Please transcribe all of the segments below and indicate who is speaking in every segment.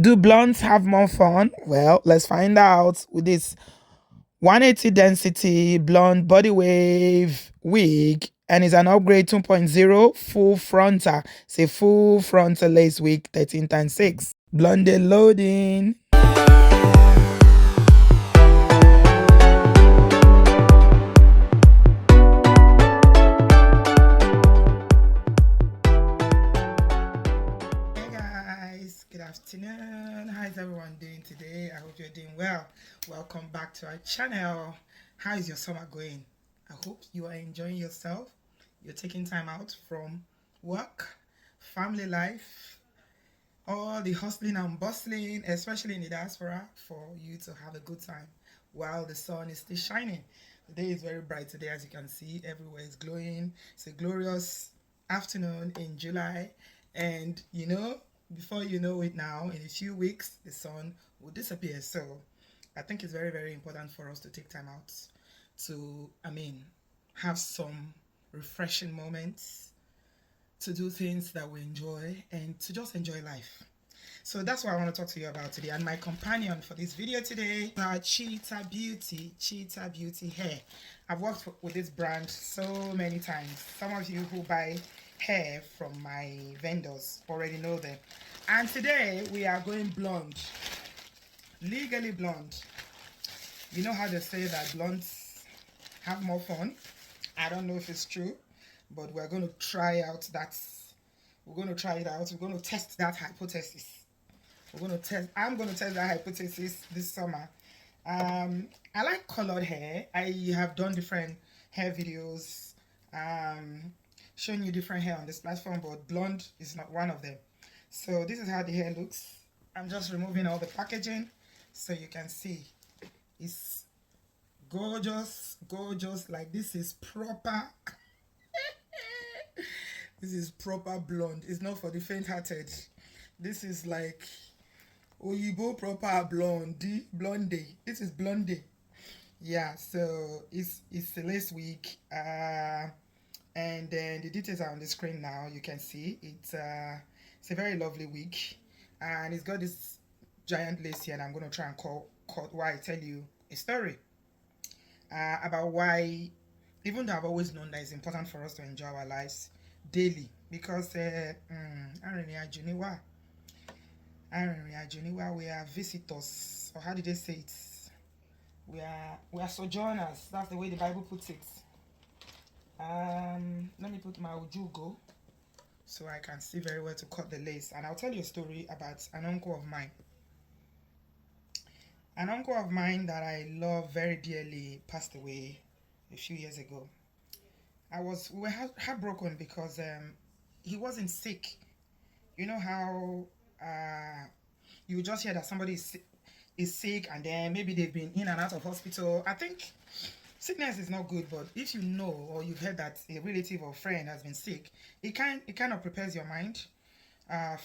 Speaker 1: Do blondes have more fun? Well, let's find out with this 180 density blonde body wave wig, and it's an upgrade 2.0 full frontal. Say full frontal lace wig 13 times 6. Blonde loading. Hey guys, good afternoon. How is everyone doing today? I hope you're doing well. Welcome back to our channel. How is your summer going? I hope you are enjoying yourself. You're taking time out from work, family life, all the hustling and bustling, especially in the diaspora, for you to have a good time while the sun is still shining. The day is very bright today, as you can see. Everywhere is glowing. It's a glorious afternoon in July, and before you know it now, in a few weeks, the sun will disappear. So I think it's very, very important for us to take time out to, have some refreshing moments, to do things that we enjoy, and to just enjoy life. So that's what I want to talk to you about today. And my companion for this video today is Cheetah Beauty Hair. I've worked with this brand so many times. Some of you who buy hair from my vendors already know them. And today we are going blonde, legally blonde. You know how they say that blondes have more fun? I don't know if it's true, but we're going to try out that. We're going to try it out. We're going to test that hypothesis. I'm going to test that hypothesis this summer. I like colored hair. I have done different hair videos, showing you different hair on this platform, but blonde is not one of them. So this is how the hair looks. I'm just removing all the packaging so you can see. It's gorgeous. Like, this is proper. This is proper blonde. It's not for the faint-hearted. This is like Oyibo proper blonde. This is blonde. Yeah, so it's a lace wig, and then the details are on the screen now. You can see it's a very lovely wig, and it's got this giant lace here, and I'm going to try and why I tell you a story about why, even though I've always known that it's important for us to enjoy our lives daily, because we are visitors, or how did they say it? We are sojourners. That's the way the Bible puts it. Let me put my ujugo so I can see very well to cut the lace, and I'll tell you a story about an uncle of mine. An uncle of mine that I love very dearly passed away a few years ago. We were heartbroken because he wasn't sick. You know how you just hear that somebody is sick, and then maybe they've been in and out of hospital. I think sickness is not good, but if you know or you've heard that a relative or friend has been sick, it kind of prepares your mind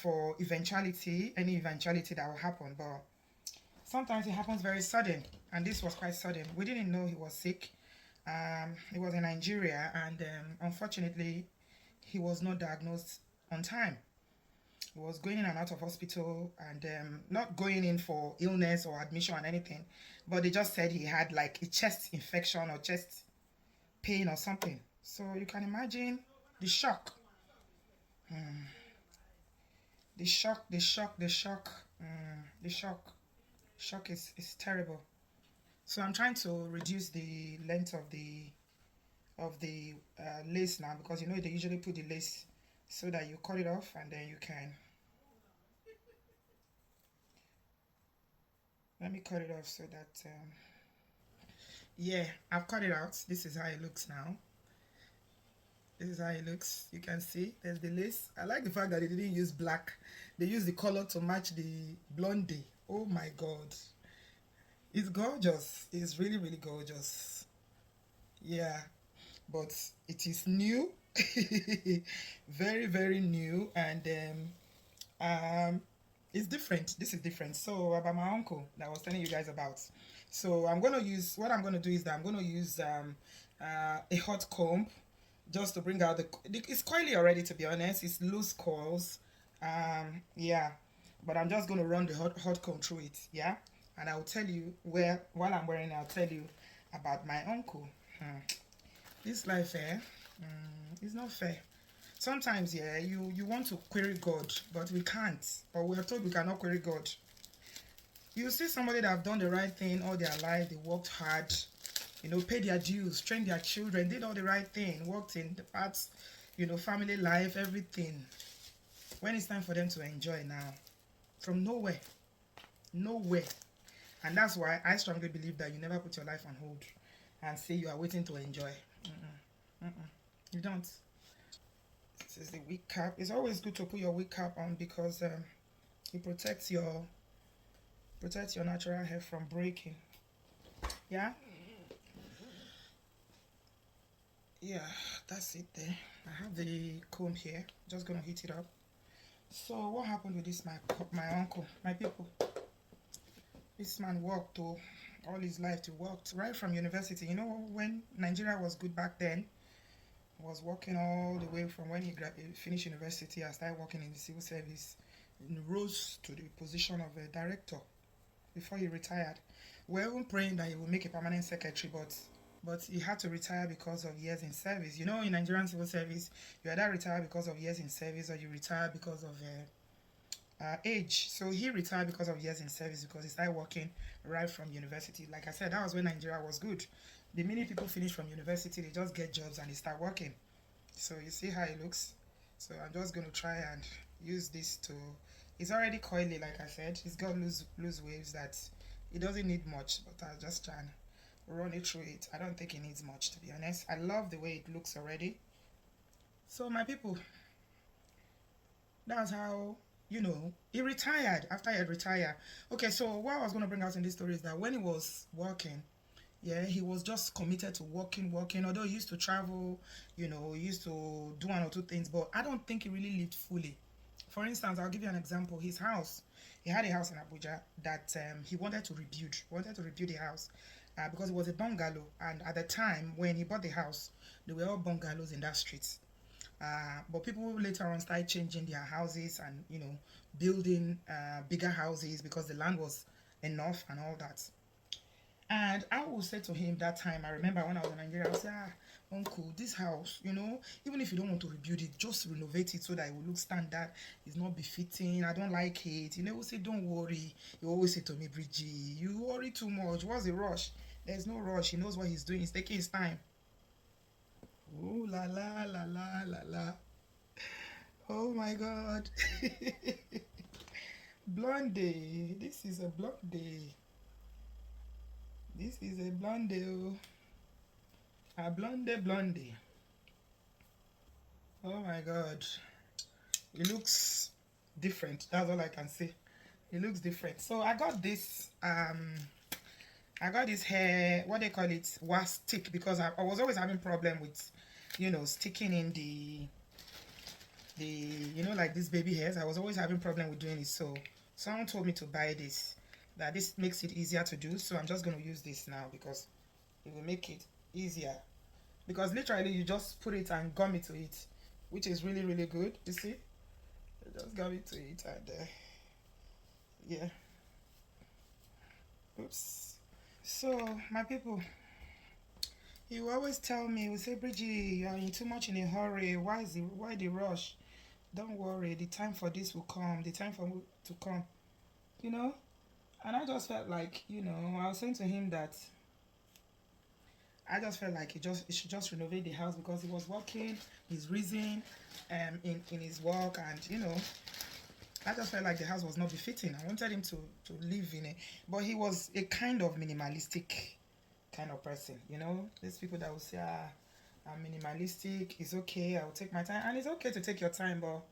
Speaker 1: for any eventuality that will happen. But sometimes it happens very sudden, and this was quite sudden. We didn't know he was sick. He was in Nigeria, and unfortunately, he was not diagnosed on time. He was going in and out of hospital, and not going in for illness or admission or anything, but they just said he had like a chest infection or chest pain or something. So you can imagine the shock. The shock is terrible. So I'm trying to reduce the length of the lace now, because they usually put the lace so that you cut it off, and then you can. Let me cut it off so that yeah, I've cut it out. This is how it looks now. This is how it looks. You can see there's the lace. I like the fact that they didn't use black. They used the color to match the blonde. Oh my god, it's gorgeous. It's really, really gorgeous. Yeah, but it is new. Very, very new, and it's different. This is different. So about my uncle that I was telling you guys about. So what I'm gonna do is that I'm gonna use a hot comb just to bring out it's coily already, to be honest. It's loose coils. Yeah, but I'm just going to run the hot comb through it, yeah. And I'll tell you where, while I'm wearing it, I'll tell you about my uncle. This life, it's not fair. Sometimes, yeah, you want to query God, but we can't, or we're told we cannot query God. You see somebody that have done the right thing all their life, they worked hard, you know, paid their dues, trained their children, did all the right thing, worked in the parts, you know, family life, everything. When it's time for them to enjoy now, from nowhere, nowhere. And that's why I strongly believe that you never put your life on hold and say you are waiting to enjoy. You don't. This is the wig cap. It's always good to put your wig cap on because it protects your natural hair from breaking. Yeah. Yeah, that's it there. I have the comb here. Just gonna heat it up. So what happened with this my uncle, my people? This man worked all his life. He worked right from university. You know, when Nigeria was good back then, was working all the way from when he finished university. I started working in the civil service, and rose to the position of a director before he retired. We're even praying that he will make a permanent secretary, but he had to retire because of years in service. You know, in Nigerian civil service, you either retire because of years in service or you retire because of age. So he retired because of years in service because he started working right from university. Like I said, that was when Nigeria was good. The minute people finish from university, they just get jobs and they start working. So you see how it looks. So I'm just going to try and use this to, it's already coily, like I said. It's got loose waves that it doesn't need much, but I'll just try and run it through it. I don't think it needs much, to be honest. I love the way it looks already. So my people, that's how, you know, he retired after he had retired. Okay, so what I was going to bring out in this story is that when he was working, yeah, he was just committed to working. Although he used to travel, you know, he used to do one or two things, but I don't think he really lived fully. For instance, I'll give you an example. His house, he had a house in Abuja that he wanted to rebuild. The house because it was a bungalow, and at the time when he bought the house, they were all bungalows in that street. But people later on started changing their houses and, you know, building bigger houses because the land was enough and all that. And I would say to him that time, I remember when I was in Nigeria, I would say, uncle, this house, you know, even if you don't want to rebuild it, just renovate it so that it will look standard. It's not befitting. I don't like it. You know, he would say, don't worry. He always say to me, Bridgie, you worry too much. What's the rush? There's no rush. He knows what he's doing. He's taking his time. Ooh, la la, la la, la la. Oh my God. Blondie. This is a blondie. This is a blondie. A blondie. Oh my God. It looks different. That's all I can say. It looks different. So I got this hair, what they call it, was stick, because I was always having problem with, you know, sticking in the you know, like these baby hairs. I was always having problem with doing it. So someone told me to buy this, that this makes it easier to do. So I'm just going to use this now because it will make it easier, because literally you just put it and gum it to it, which is really, really good. You see, you just gum it to it, and yeah. Oops. So my people, he will always tell me, he will say, Bridgie, you are in too much in a hurry. Why the rush? Don't worry, the time for this will come. The time for me to come, you know. And I just felt like, you know, I was saying to him that I just felt like he should just renovate the house because he was working, his reason, in his work, and you know, I just felt like the house was not befitting. I wanted him to live in it, but he was a kind of minimalistic kind of person, you know. These people that will say, I'm minimalistic, it's okay, I'll take my time, and it's okay to take your time, but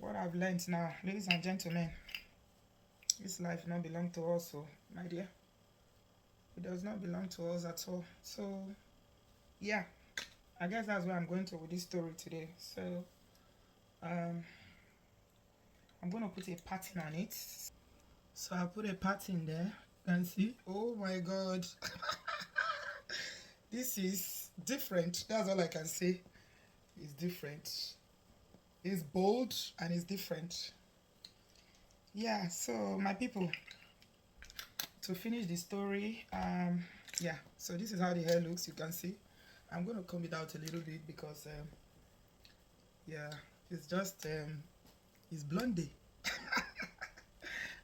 Speaker 1: what I've learned now, ladies and gentlemen, this life not belong to us, so my dear, it does not belong to us at all. So yeah, I guess that's where I'm going to with this story today. So I'm gonna put a pattern on it. So I'll put a pattern there. You can see. Oh my God. This is different. That's all I can say. It's different. It's bold and it's different. Yeah, so my people, to finish the story, yeah, so this is how the hair looks. You can see I'm going to comb it out a little bit because yeah, it's just it's blondie.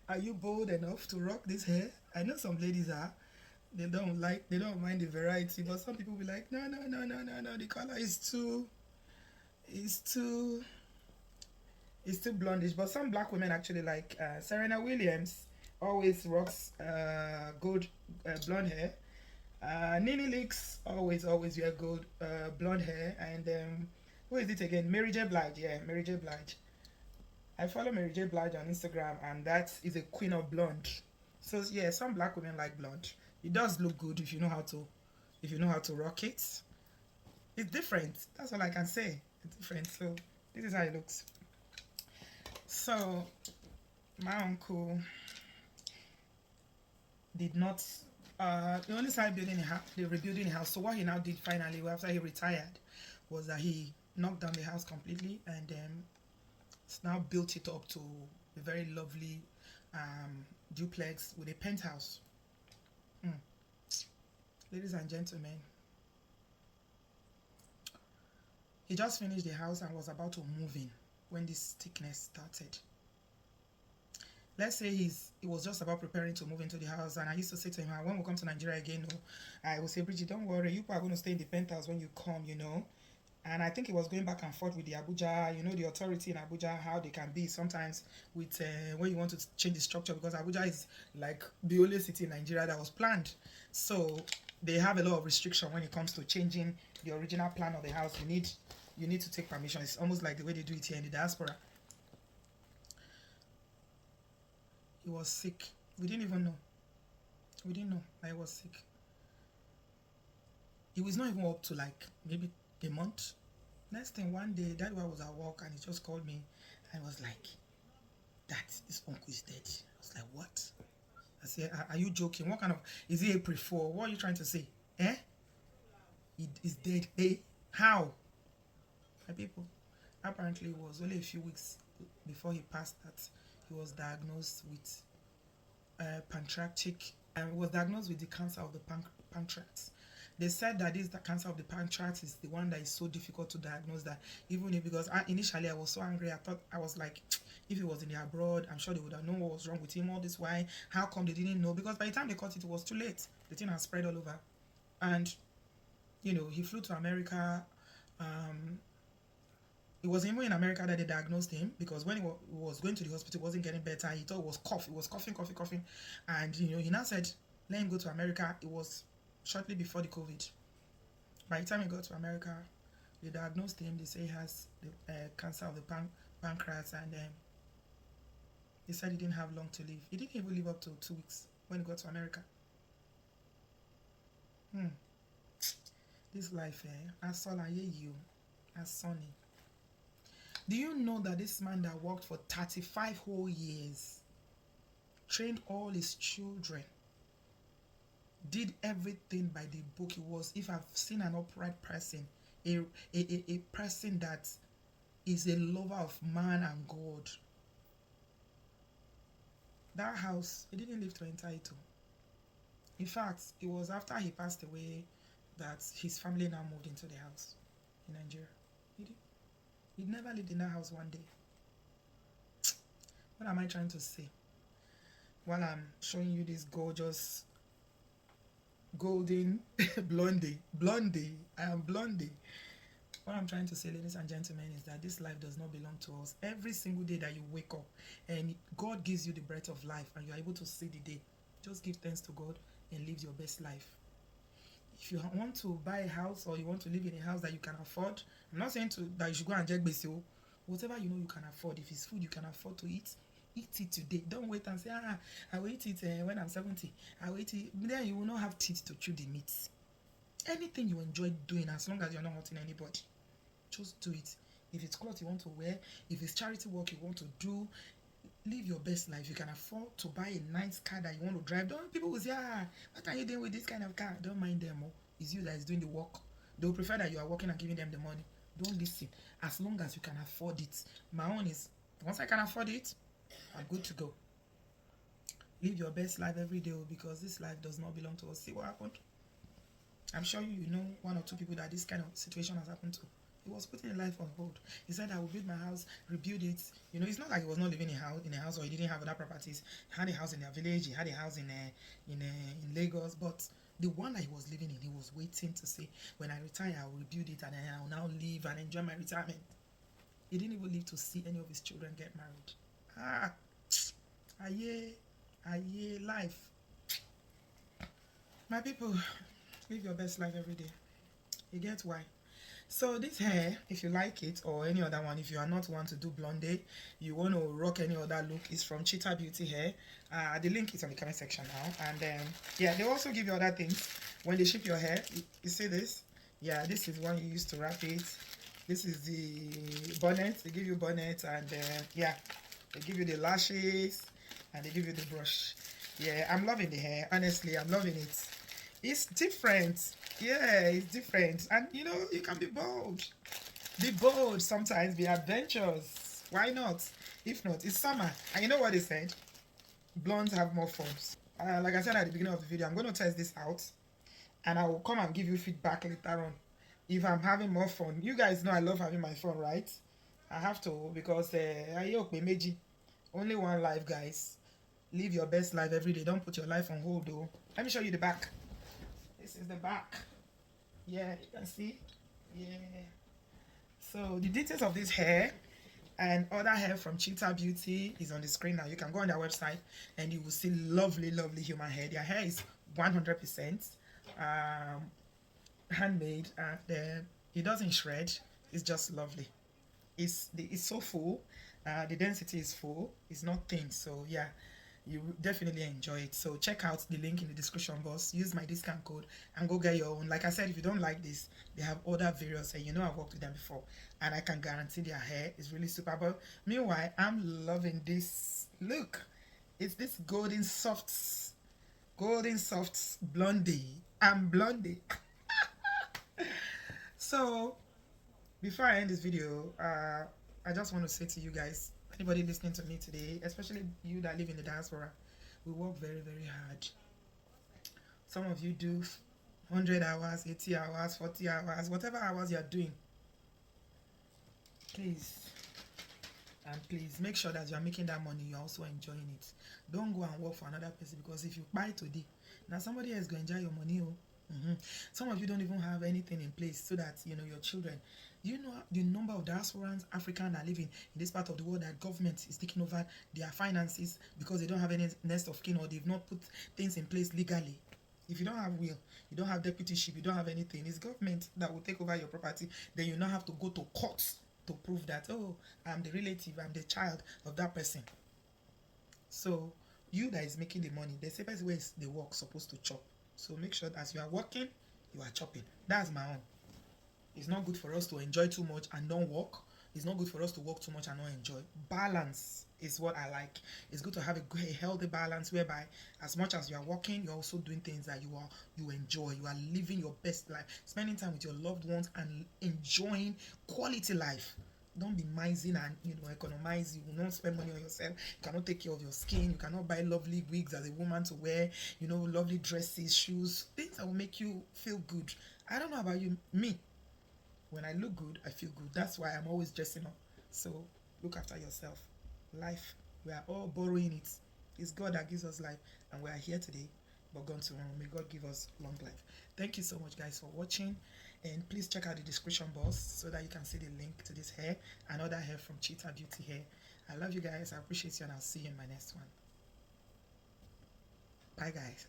Speaker 1: Are you bold enough to rock this hair? I know some ladies are. They don't mind the variety, but some people be like, no, no, no, no, no, no, the color is too, it's too, it's too blondish. But some black women actually like Serena Williams always rocks gold blonde hair. Nene Leakes always wear gold blonde hair. And who is it again? Mary J. Blige. Yeah, Mary J. Blige. I follow Mary J. Blige on Instagram, and that is a queen of blonde. So yeah, some black women like blonde. It does look good if you know how to, rock it. It's different. That's all I can say. It's different. So this is how it looks. So my uncle did not. He only started building a house. They rebuilding a house. So what he now did finally, after he retired, was that he knocked down the house completely and now built it up to a very lovely duplex with a penthouse. Ladies and gentlemen, he just finished the house and was about to move in when this sickness started. Let's say he was just about preparing to move into the house, and I used to say to him, when we come to Nigeria again, I will say, Bridget, don't worry, you are going to stay in the penthouse when you come, And I think he was going back and forth with the Abuja, the authority in Abuja, how they can be sometimes with when you want to change the structure, because Abuja is like the only city in Nigeria that was planned. So they have a lot of restriction when it comes to changing the original plan of the house. You need to take permission. It's almost like the way they do it here in the diaspora. He was sick. We didn't even know. We didn't know that he was sick. It was not even up to like maybe a month. Next thing, one day, that guy was at work and he just called me and was like, "Dad, this uncle is dead." I was like, "What?" I said, "Are you joking? What kind of, is he April 4? What are you trying to say? Eh? He is dead. Eh? How?" My people, apparently it was only a few weeks before he passed that he was diagnosed with pancreatic, and was diagnosed with the cancer of the pancreas. They said that the cancer of the pancreas is the one that is so difficult to diagnose, that even if, because initially I was so angry, I was like, if he was in the abroad, I'm sure they would have known what was wrong with him all this while. How come they didn't know? Because by the time they caught it, it was too late. The thing had spread all over. And he flew to America. It was even in America that they diagnosed him, because when he was going to the hospital, it wasn't getting better. He thought it was cough. It was coughing. And, he now said, let him go to America. It was shortly before the COVID. By the time he got to America, they diagnosed him. They say he has the cancer of the pancreas, and they said he didn't have long to live. He didn't even live up to 2 weeks when he got to America. This life, as you, as sunny. Do you know that this man that worked for 35 whole years, trained all his children, did everything by the book? It was, if I've seen an upright person, a person that is a lover of man and God, that house, he didn't live to enter it. In fact, it was after he passed away that his family now moved into the house in Nigeria. He'd never lived in that house one day. What am I trying to say? While I'm showing you this gorgeous golden blondie, I am blondie. What I'm trying to say, ladies and gentlemen, is that this life does not belong to us. Every single day that you wake up and God gives you the breath of life and you're able to see the day, just give thanks to God and live your best life. If you want to buy a house, or you want to live in a house that you can afford, I'm not saying that you should go and check basic. Whatever you can afford. If it's food you can afford to eat it today. Don't wait and say, I will eat it when I'm 70. I will eat it. Then you will not have teeth to chew the meat. Anything you enjoy doing, as long as you're not hurting anybody, just do it. If it's clothes you want to wear, if it's charity work you want to do, live your best life. You can afford to buy a nice car that you want to drive. Don't people will say, what are you doing with this kind of car? Don't mind them. It's you that is doing the work. They'll prefer that you are working and giving them the money. Don't listen. As long as you can afford it. My own is, once I can afford it, I'm good to go. Live your best life every day, because this life does not belong to us. See what happened? I'm sure you know one or two people that this kind of situation has happened to. He was putting a life on hold. He said, I will build my house, rebuild it. You know, it's not like he was not living in a house or he didn't have other properties. He had a house in their village, he had a house in Lagos, but the one that he was living in, he was waiting to say, when I retire, I will rebuild it and I will now live and enjoy my retirement. He didn't even live to see any of his children get married. Aye, life. My people, live your best life every day. You get why? So this hair, if you like it, or any other one, if you are not one to do blonde, you want to rock any other look, is from Cheetah Beauty Hair. The link is on the comment section now. And yeah, they also give you other things when they ship your hair. You see this? Yeah, this is one you use to wrap it. This is the bonnet. They give you bonnet, and yeah, they give you the lashes, and they give you the brush. Yeah, I'm loving the hair. Honestly, I'm loving it. It's different. Yeah, it's different. And you know, you can be bold. Be bold sometimes, be adventurous. Why not? If not, it's summer. And you know what they said? Blondes have more fun. Like I said at the beginning of the video, I'm going to test this out. And I will come and give you feedback later on. If I'm having more fun. You guys know I love having my fun, right? I have to, because only one life, guys. Live your best life every day. Don't put your life on hold, though. Let me show you the back. This is the back. Yeah, you can see. Yeah. So the details of this hair and other hair from Cheetah Beauty is on the screen now. You can go on their website and you will see lovely, lovely human hair. Their hair is 100% handmade, and it doesn't shred. It's just lovely. It's so full. The density is full. It's not thin. So yeah, you definitely enjoy it. So check out the link in the description box. Use my discount code and go get your own. Like I said, if you don't like this, they have other various hair. You know, I've worked with them before, and I can guarantee their hair is really super. But meanwhile, I'm loving this look. It's this golden softs blondie. I'm blondie. So before I end this video, I just want to say to you guys, anybody listening to me today, especially you that live in the diaspora, we work very, very hard. Some of you do 100 hours, 80 hours, 40 hours, whatever hours you are doing. Please, and please make sure that you are making that money, you're also enjoying it. Don't go and work for another person, because if you buy today, now somebody else going to enjoy your money. Some of you don't even have anything in place so that, you know, your children. You know the number of diasporans, African, that live in this part of the world, that government is taking over their finances because they don't have any nest of kin, or they've not put things in place legally. If you don't have will, you don't have deputyship, you don't have anything, it's government that will take over your property. Then you now have to go to court to prove that, oh, I'm the relative, I'm the child of that person. So you that is making the money, the safest way is the work supposed to chop. So make sure that as you are working, you are chopping. That's my own. It's not good for us to enjoy too much and don't work. It's not good for us to work too much and not enjoy. Balance is what I like. It's good to have a healthy balance, whereby as much as you are working, you're also doing things that you enjoy. You are living your best life, spending time with your loved ones and enjoying quality life. Don't be mising and, you know, economize. You will not spend money on yourself. You cannot take care of your skin. You cannot buy lovely wigs as a woman to wear, you know, lovely dresses, shoes, things that will make you feel good. I don't know about you. Me, when I look good, I feel good. That's why I'm always dressing up. So look after yourself. Life, we are all borrowing it. It's God that gives us life, and we are here today, but gone tomorrow. May God give us long life. Thank you so much, guys, for watching. And please check out the description box so that you can see the link to this hair and other hair from Cheetah Beauty Hair. I love you guys. I appreciate you, and I'll see you in my next one. Bye, guys.